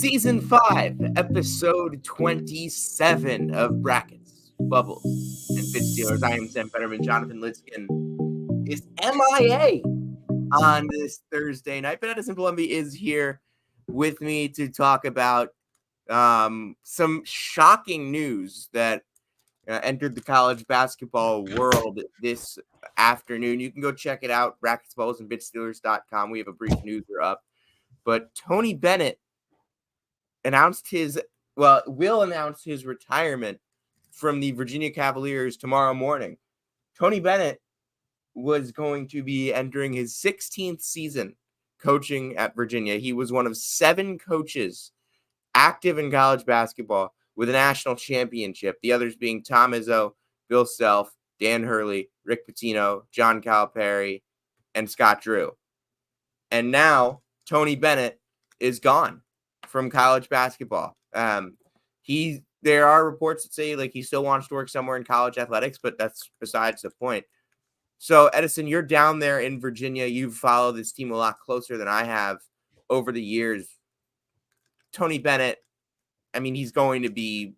Season 5, Episode 27 of Brackets, Bubbles, and Fit Steelers. I am Sam Fetterman. Jonathan Litzkin is MIA on this Thursday night, but Edison Palumbi is here with me to talk about some shocking news that entered the college basketball world this afternoon. You can go check it out, Brackets, Bubbles, and FitSteelers.com. We have a brief newser up. But Tony Bennett will announce his retirement from the Virginia Cavaliers tomorrow morning. Tony Bennett was going to be entering his 16th season coaching at Virginia. He was one of 7 coaches active in college basketball with a national championship, the others being Tom Izzo, Bill Self, Dan Hurley, Rick Pitino, John Calipari, and Scott Drew. And now Tony Bennett is gone from college basketball. There are reports that say he still wants to work somewhere in college athletics, but that's besides the point. So Edison, you're down there in Virginia. You've followed this team a lot closer than I have over the years. Tony Bennett, he's going to be,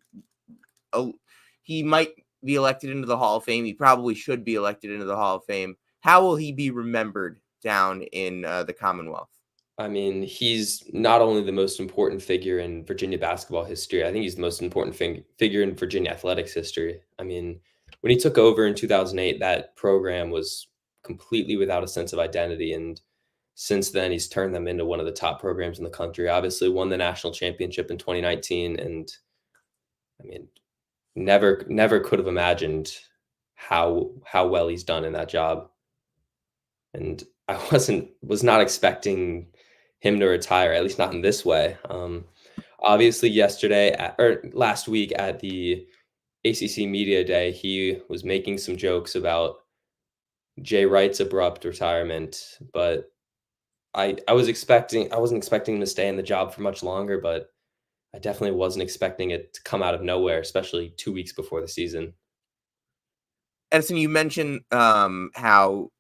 he might be elected into the Hall of Fame. He probably should be elected into the Hall of Fame. How will he be remembered down in the Commonwealth? He's not only the most important figure in Virginia basketball history, I think he's the most important figure in Virginia athletics history. When he took over in 2008, that program was completely without a sense of identity. And since then, he's turned them into one of the top programs in the country. Obviously won the national championship in 2019. And never could have imagined how well he's done in that job. And I was not expecting him to retire, at least not in this way. Obviously last week at the ACC Media Day, he was making some jokes about Jay Wright's abrupt retirement, but I wasn't expecting him to stay in the job for much longer, but I definitely wasn't expecting it to come out of nowhere, especially 2 weeks before the season. Edison, you mentioned how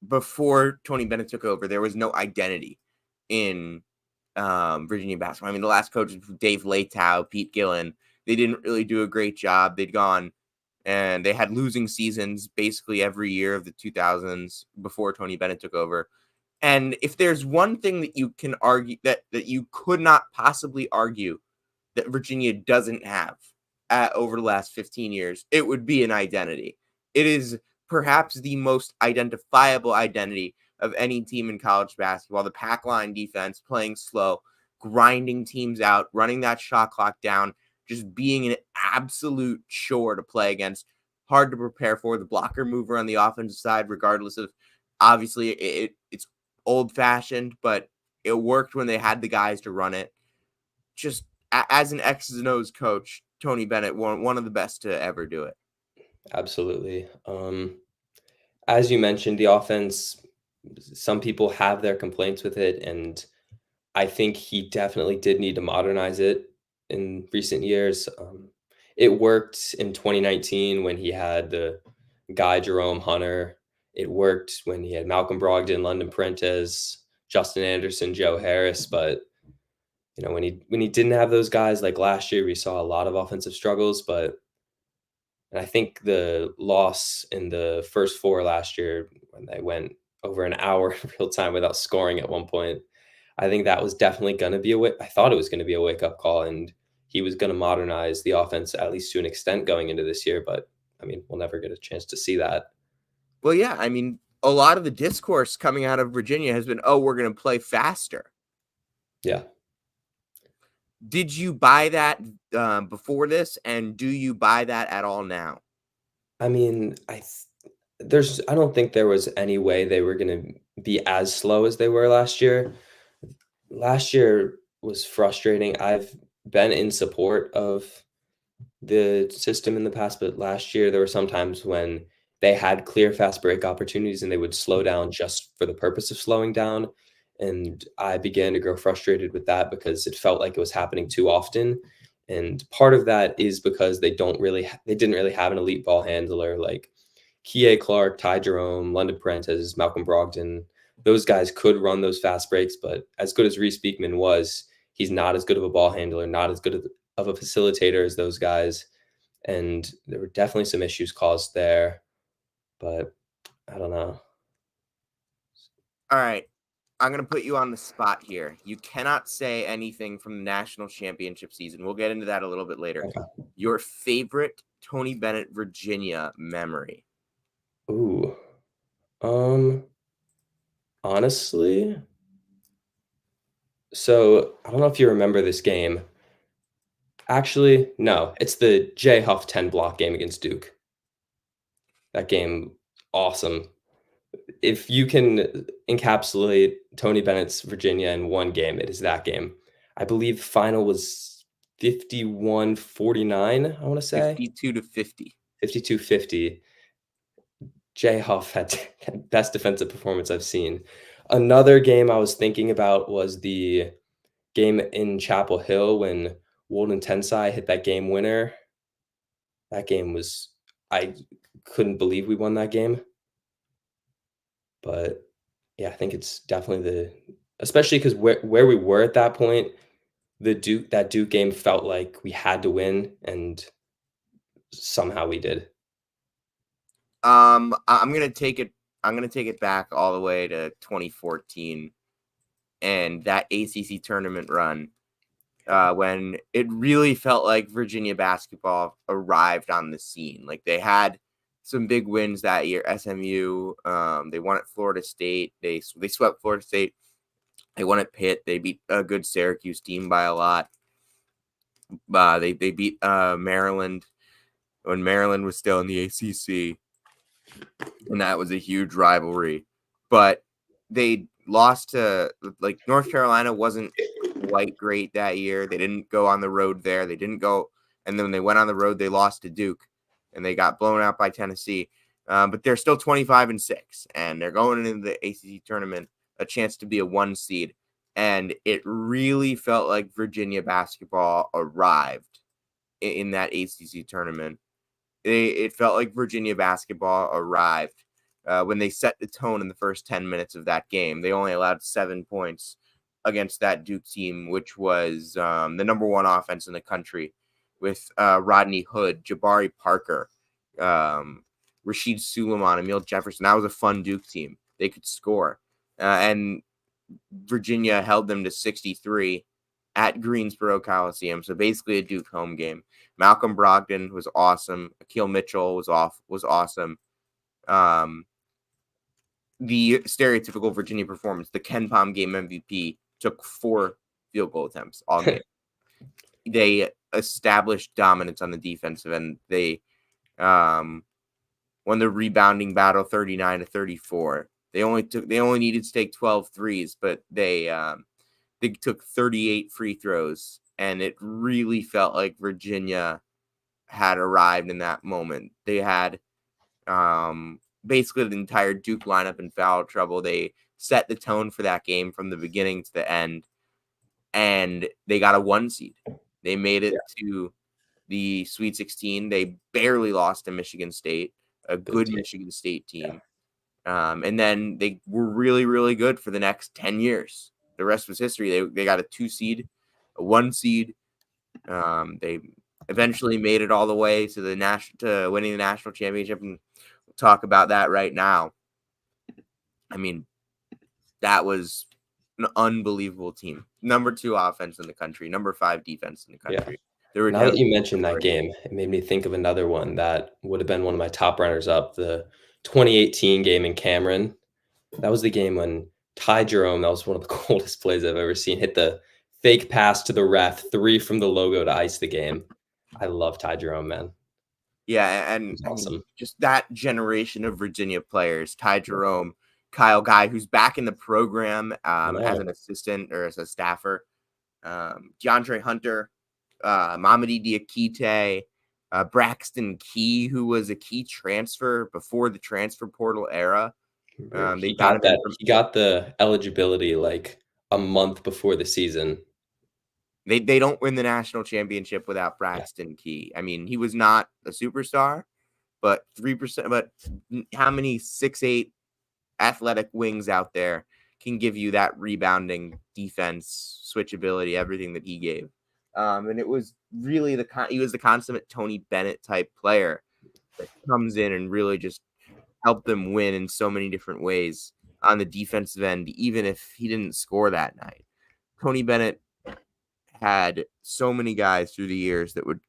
before Tony Bennett took over, there was no identity in Virginia basketball. The last coach was Dave Leitao, Pete Gillen. They didn't really do a great job. They'd gone and they had losing seasons basically every year of the 2000s before Tony Bennett took over. And if there's one thing that you can argue that you could not possibly argue that Virginia doesn't have over the last 15 years, it would be an identity. It is perhaps the most identifiable identity of any team in college basketball. The pack line defense, playing slow, grinding teams out, running that shot clock down, just being an absolute chore to play against, hard to prepare for. The blocker mover on the offensive side, regardless of, obviously it's old-fashioned, but it worked when they had the guys to run it. Just as an X's and O's coach, Tony Bennett, one of the best to ever do it. Absolutely. As you mentioned, the offense, some people have their complaints with it, and I think he definitely did need to modernize it in recent years. It worked in 2019 when he had the guy Jerome Hunter. It worked when he had Malcolm Brogdon, London Prentice, Justin Anderson, Joe Harris. But when he didn't have those guys, like last year, we saw a lot of offensive struggles. And I think the loss in the first 4 last year, when they went over an hour in real time without scoring at one point, I think that was definitely going to be I thought it was going to be a wake-up call, and he was going to modernize the offense, at least to an extent, going into this year. But, we'll never get a chance to see that. Well, yeah, a lot of the discourse coming out of Virginia has been, we're going to play faster. Yeah. Did you buy that before this, and do you buy that at all now? I don't think there was any way they were going to be as slow as they were last year. Last year was frustrating. I've been in support of the system in the past, but last year there were some times when they had clear fast break opportunities and they would slow down just for the purpose of slowing down. And I began to grow frustrated with that because it felt like it was happening too often. And part of that is because they didn't really have an elite ball handler like Kie Clark, Ty Jerome, London Prentice, Malcolm Brogdon. Those guys could run those fast breaks, but as good as Reese Beekman was, He's not as good of a ball handler, not as good of a facilitator as those guys. And there were definitely some issues caused there, but I don't know. All right. I'm going to put you on the spot here. You cannot say anything from the national championship season. We'll get into that a little bit later. Okay. Your favorite Tony Bennett, Virginia memory? Ooh. Honestly, so I don't know if you remember this game. Actually, no, it's the J Huff 10 block game against Duke. That game, awesome. If you can encapsulate Tony Bennett's Virginia in one game, it is that game. I believe final was 51-49, I want to say. 52-50. 52-50. Jay Huff had best defensive performance I've seen. Another game I was thinking about was the game in Chapel Hill when Walden Tensai hit that game winner. That game was, I couldn't believe we won that game. But yeah, I think it's definitely especially because where we were at that point, that Duke game felt like we had to win, and somehow we did. I'm gonna take it. I'm gonna take it back all the way to 2014 and that ACC tournament run, when it really felt like Virginia basketball arrived on the scene. Like they had some big wins that year. SMU, they won at Florida State. They swept Florida State. They won at Pitt. They beat a good Syracuse team by a lot. They beat Maryland when Maryland was still in the ACC, and that was a huge rivalry. But they lost to, like, North Carolina wasn't quite great that year. They didn't go on the road there. They didn't go, and then when they went on the road, they lost to Duke, and they got blown out by Tennessee. But they're still 25-6, and they're going into the ACC tournament a chance to be a 1 seed. And it really felt like Virginia basketball arrived in that ACC tournament. It felt like Virginia basketball arrived when they set the tone in the first 10 minutes of that game. They only allowed 7 points against that Duke team, which was the number 1 offense in the country, with Rodney Hood, Jabari Parker, Rashid Suleiman, Emil Jefferson. That was a fun Duke team. They could score. And Virginia held them to 63 at Greensboro Coliseum. So basically a Duke home game. Malcolm Brogdon was awesome. Akil Mitchell was awesome. The stereotypical Virginia performance, the Ken Pom game MVP, took 4 field goal attempts all game. They established dominance on the defensive end. They won the rebounding battle 39-34. They only needed to take 12 threes, but they took 38 free throws, and it really felt like Virginia had arrived in that moment. They had basically the entire Duke lineup in foul trouble. They set the tone for that game from the beginning to the end, and they got a 1 seed. They made it to the Sweet 16. They barely lost to Michigan State, a good Michigan State team. And then they were really, really good for the next 10 years. The rest was history. They got a 2 seed, a 1 seed. They eventually made it all the way to to winning the national championship, and we'll talk about that right now. I mean, that was an unbelievable team. Number 2 offense in the country, number 5 defense in the country. Yeah. Now that you mentioned that game, it made me think of another one that would have been one of my top runners up, the 2018 game in Cameron. That was the game when Ty Jerome, that was one of the coolest plays I've ever seen, hit the fake pass to the ref, 3 from the logo to ice the game. I love Ty Jerome, man. Yeah, and awesome. Just that generation of Virginia players, Ty Jerome, Kyle Guy, who's back in the program as an assistant or as a staffer, DeAndre Hunter, Mamadi Diakite, Braxton Key, who was a key transfer before the transfer portal era. He got the eligibility like a month before the season. They don't win the national championship without Braxton Key. I mean, he was not a superstar, but 3%. But how many 6'8" athletic wings out there can give you that rebounding defense, switchability, everything that he gave. And it was really he was the consummate Tony Bennett type player that comes in and really just helped them win in so many different ways on the defensive end, even if he didn't score that night. Tony Bennett had so many guys through the years that would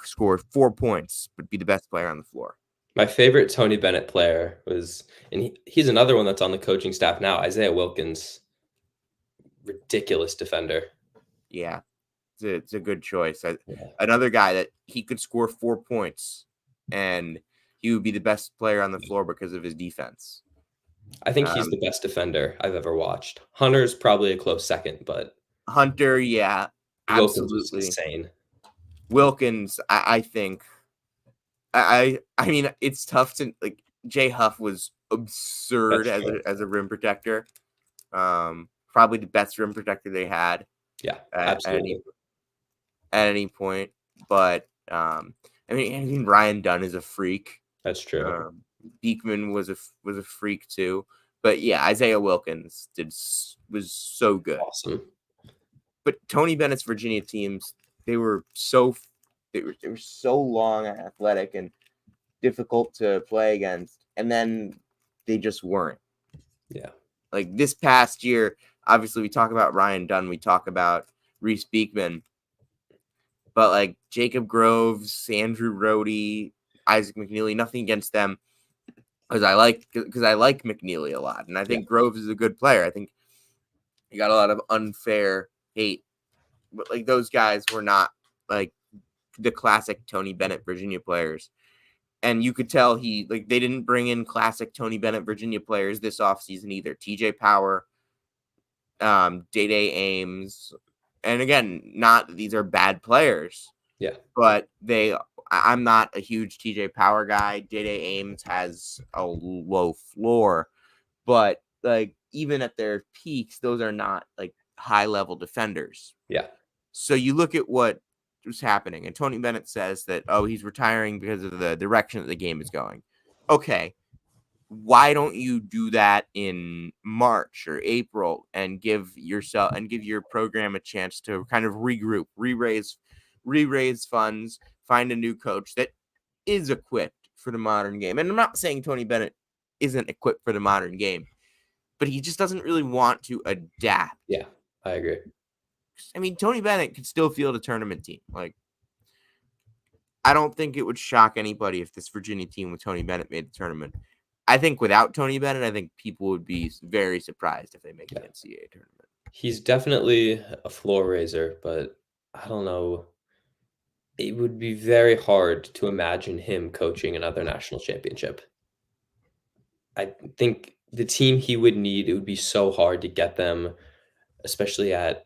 score 4 points, but be the best player on the floor. My favorite Tony Bennett player was, and he's another one that's on the coaching staff now, Isaiah Wilkins. Ridiculous defender. Yeah, it's a good choice. Yeah. Another guy that he could score 4 points, and he would be the best player on the floor because of his defense. I think he's the best defender I've ever watched. Hunter's probably a close second, but Hunter, yeah, Wilkins was absolutely insane. Wilkins, I think. I mean, it's tough to like. Jay Huff was absurd as a rim protector. Probably the best rim protector they had. Yeah, at absolutely. any point. But I mean, Ryan Dunn is a freak. That's true. Beekman was a freak too. But yeah, Isaiah Wilkins was so good. Awesome. But Tony Bennett's Virginia teams, they were so long and athletic and difficult to play against, and then they just weren't. Yeah. Like this past year, obviously we talk about Ryan Dunn, we talk about Reese Beekman, but like Jacob Groves, Andrew Rohde, Isaac McNeely, nothing against them, because I like McNeely a lot, and I think Groves is a good player. I think he got a lot of unfair hate, but like those guys were not like the classic Tony Bennett Virginia players. And you could tell they didn't bring in classic Tony Bennett Virginia players this offseason either. TJ Power, Day Ames, and again, not these are bad players. Yeah. But I'm not a huge TJ Power guy. Day Ames has a low floor, but like even at their peaks, those are not like high level defenders. Yeah. So you look at what was happening, and Tony Bennett says that, he's retiring because of the direction that the game is going. Okay, why don't you do that in March or April and give your program a chance to kind of regroup, re-raise funds, find a new coach that is equipped for the modern game? And I'm not saying Tony Bennett isn't equipped for the modern game, but he just doesn't really want to adapt. Yeah, I agree. I mean, Tony Bennett could still field a tournament team. Like, I don't think it would shock anybody if this Virginia team with Tony Bennett made the tournament. I think without Tony Bennett, I think people would be very surprised if they make the NCAA tournament. He's definitely a floor raiser, but I don't know. It would be very hard to imagine him coaching another national championship. I think the team he would need, it would be so hard to get them, especially definitely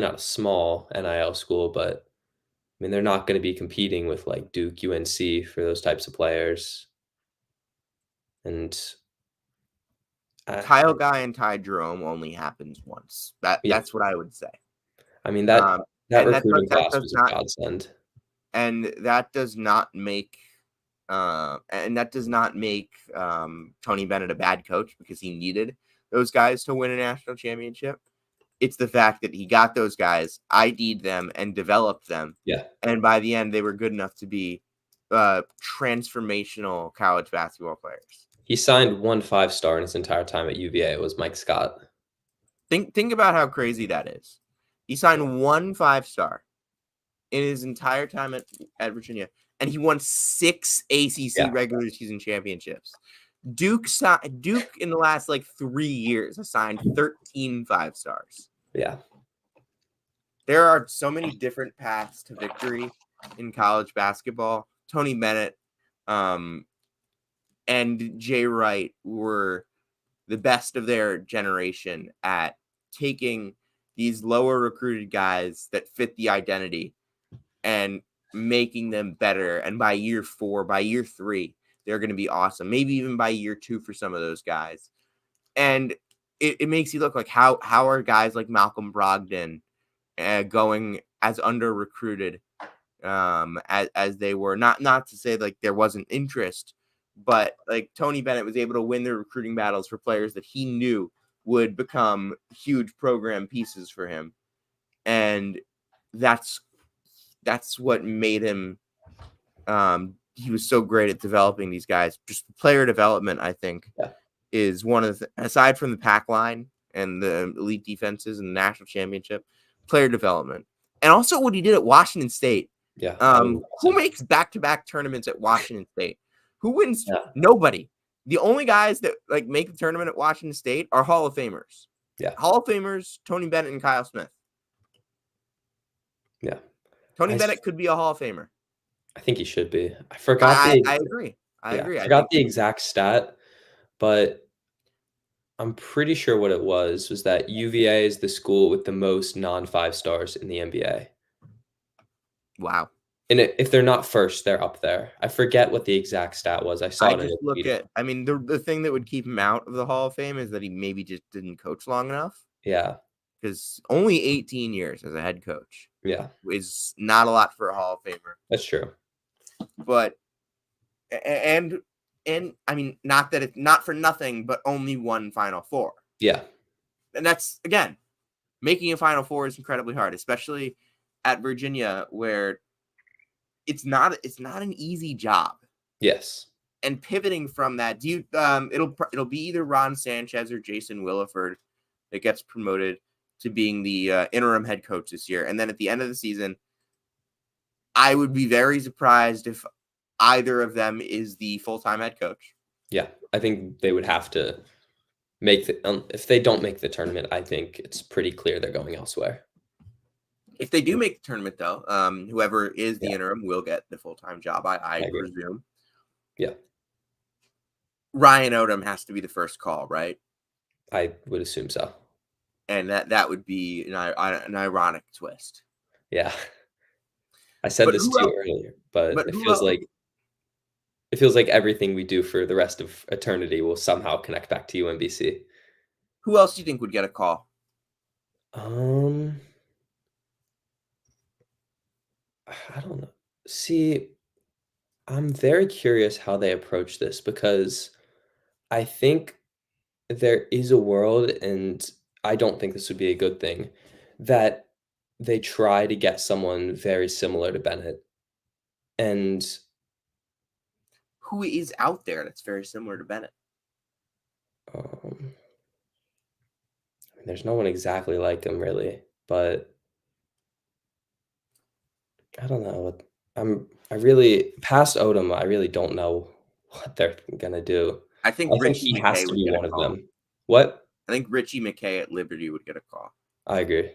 not a small NIL school, but I mean, they're not going to be competing with like Duke, UNC for those types of players. And Kyle Guy and Ty Jerome only happens once. That's what I would say. I mean, that recruiting class was a godsend. And that does not make Tony Bennett a bad coach because he needed those guys to win a national championship. It's the fact that he got those guys, ID'd them, and developed them. Yeah. And by the end, they were good enough to be transformational college basketball players. He signed 1 5-star in his entire time at UVA. It was Mike Scott. Think about how crazy that is. He signed 1 5-star in his entire time at Virginia, and he won 6 ACC regular season championships. Duke in the last 3 years has signed 13 5-stars. Yeah. There are so many different paths to victory in college basketball. Tony Bennett and Jay Wright were the best of their generation at taking these lower recruited guys that fit the identity and making them better. And by year 4, by year 3, they're going to be awesome. Maybe even by year 2 for some of those guys. And it makes you look like how are guys like Malcolm Brogdon going as under recruited as they were. Not to say there wasn't interest, but like Tony Bennett was able to win the recruiting battles for players that he knew would become huge program pieces for him. And that's what made him he was so great at developing these guys. Just player development, I think, Yeah. is one of the aside from the pack line and the elite defenses and the national championship, player development. And also what he did at Washington State. Yeah. That was Who awesome. makes back-to-back tournaments at Washington State? Who wins? Yeah. Nobody. The only guys that like make the tournament at Washington State are Hall of Famers. Yeah. Hall of Famers, Tony Bennett and Kyle Smith. Yeah. Tony Bennett could be a Hall of Famer. I think he should be. I forgot I the agree. I agree. I I forgot think the exact stat, but I'm pretty sure what it was that UVA is the school with the most non-5 stars in the NBA. wow. And if they're not first, they're up there. I forget what the exact stat was. I saw I it in just a look tweet. at I mean the thing that would keep him out of the Hall of Fame is that he maybe just didn't coach long enough. Yeah. Because only 18 years as a head coach Yeah. is not a lot for a Hall of Famer. That's true. But and I mean, not that it's not for nothing, but only one Final Four. Yeah. And that's again, making a Final Four is incredibly hard, especially at Virginia, where it's not an easy job. Yes. And pivoting from that, do you it'll be either Ron Sanchez or Jason Williford that gets promoted to being the interim head coach this year. And then at the end of the season, I would be very surprised if either of them is the full-time head coach. Yeah. I think they would have to make the if they don't make the tournament, I think it's pretty clear they're going elsewhere. If they do make the tournament, though, whoever is the interim will get the full-time job, I presume. Yeah. Ryan Odom has to be the first call, right? I would assume so. And that would be an ironic twist. Yeah. I said this to you earlier, but it feels like everything we do for the rest of eternity will somehow connect back to UMBC. Who else do you think would get a call? I don't know. See, I'm very curious how they approach this because I think there is a world, and I don't think this would be a good thing, that they try to get someone very similar to Bennett. And who is out there that's very similar to Bennett? There's no one exactly like him, really, but I don't know. Past Odom, I really don't know what they're gonna do. I think I think Richie he has McKay to would be get a one of call. them. What? I think Richie McKay at Liberty would get a call. I agree.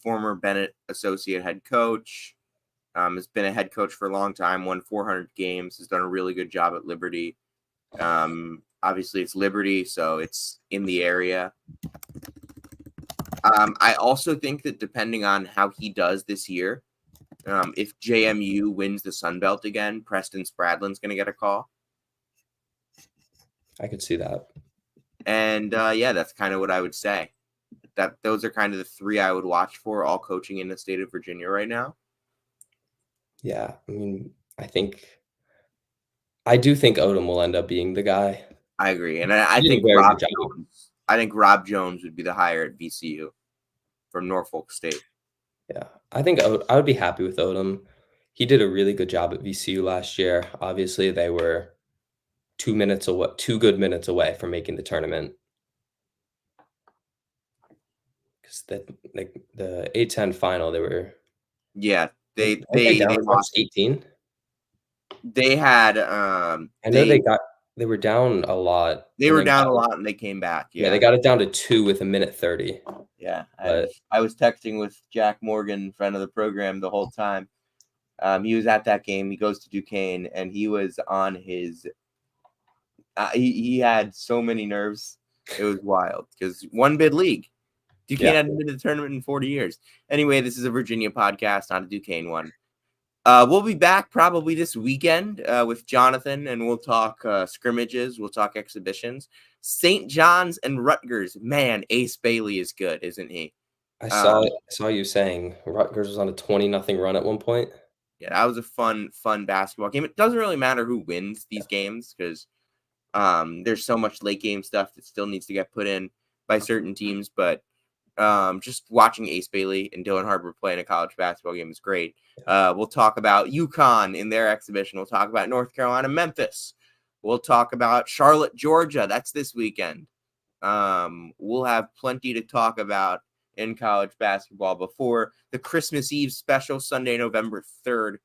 Former Bennett associate head coach, has been a head coach for a long time, won 400 games, has done a really good job at Liberty. Obviously, it's Liberty, so it's in the area. I also think that depending on how he does this year, if JMU wins the Sun Belt again, Preston Spradlin's going to get a call. I could see that. And yeah, that's kind of what I would say. Those are kind of the three I would watch for, all coaching in the state of Virginia right now. Yeah, I mean, I do think Odom will end up being the guy. I agree, and I think Rob Jones would be the hire at VCU from Norfolk State. Yeah, I think I would be happy with Odom. He did a really good job at VCU last year. Obviously, they were 2 good minutes away from making the tournament. Because the A10 final, they were. Yeah, they lost 18. They had. I know they were down a lot. They were down a lot, and they came back. Yeah, they got it down to 2 with 1:30. Yeah, I was texting with Jack Morgan, friend of the program, the whole time. He was at that game. He goes to Duquesne, and he was on his. He had so many nerves. It was wild because one bid league. Duquesne hadn't been to the tournament in 40 years. Anyway, this is a Virginia podcast, not a Duquesne one. We'll be back probably this weekend with Jonathan, and we'll talk scrimmages. We'll talk exhibitions. St. John's and Rutgers. Man, Ace Bailey is good, isn't he? I saw you saying Rutgers was on a 20-0 run at one point. Yeah, that was a fun basketball game. It doesn't really matter who wins these games because there's so much late game stuff that still needs to get put in by certain teams. But just watching Ace Bailey and Dylan Harper play in a college basketball game is great. We'll talk about UConn in their exhibition. We'll talk about North Carolina, Memphis. We'll talk about Charlotte, Georgia. That's this weekend. We'll have plenty to talk about in college basketball before the Christmas Eve special, Sunday, November 3rd,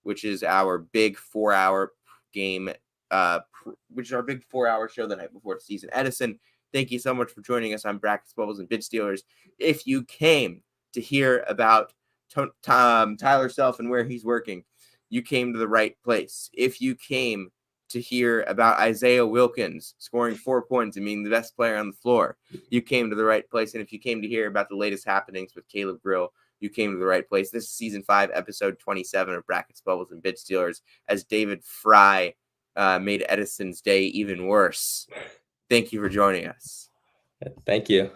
which is our big 4-hour game, which is our big 4-hour show the night before the season. Edison, thank you so much for joining us on Brackets, Bubbles, and Bid Stealers. If you came to hear about Tyler Self and where he's working, you came to the right place. If you came to hear about Isaiah Wilkins scoring 4 points and being the best player on the floor, you came to the right place. And if you came to hear about the latest happenings with Caleb Grill, you came to the right place. This is season 5, episode 27 of Brackets, Bubbles, and Bid Stealers, as David Fry made Edison's day even worse. Thank you for joining us. Thank you.